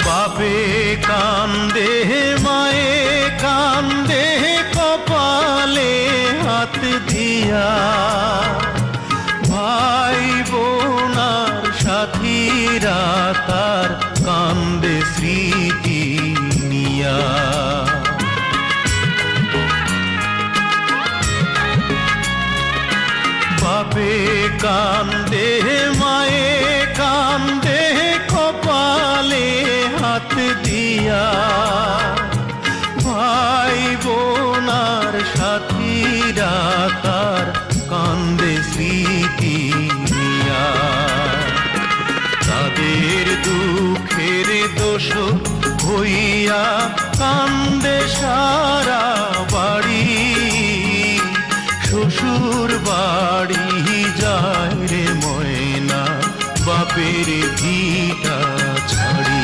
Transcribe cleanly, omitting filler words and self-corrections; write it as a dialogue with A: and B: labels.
A: বাপে কান্দে মায়ে কান্দে কপালে হাত দিয়া, ভাই বোনার সাথীরা তার কান্দে স্মৃতি নিয়া। বাপে কান্দে মায়ে কান্দে কপালে হাত দিয়া, ভাই বোনার সাথীরা তার কান্দে স্মৃতি নিয়া। তাদের দুঃখের দোষ হইয়া কান্দে সারা বাড়ি, শ্বশুর বাড়ি যায় রে ময়না বাপের ভিটা ছাড়ি।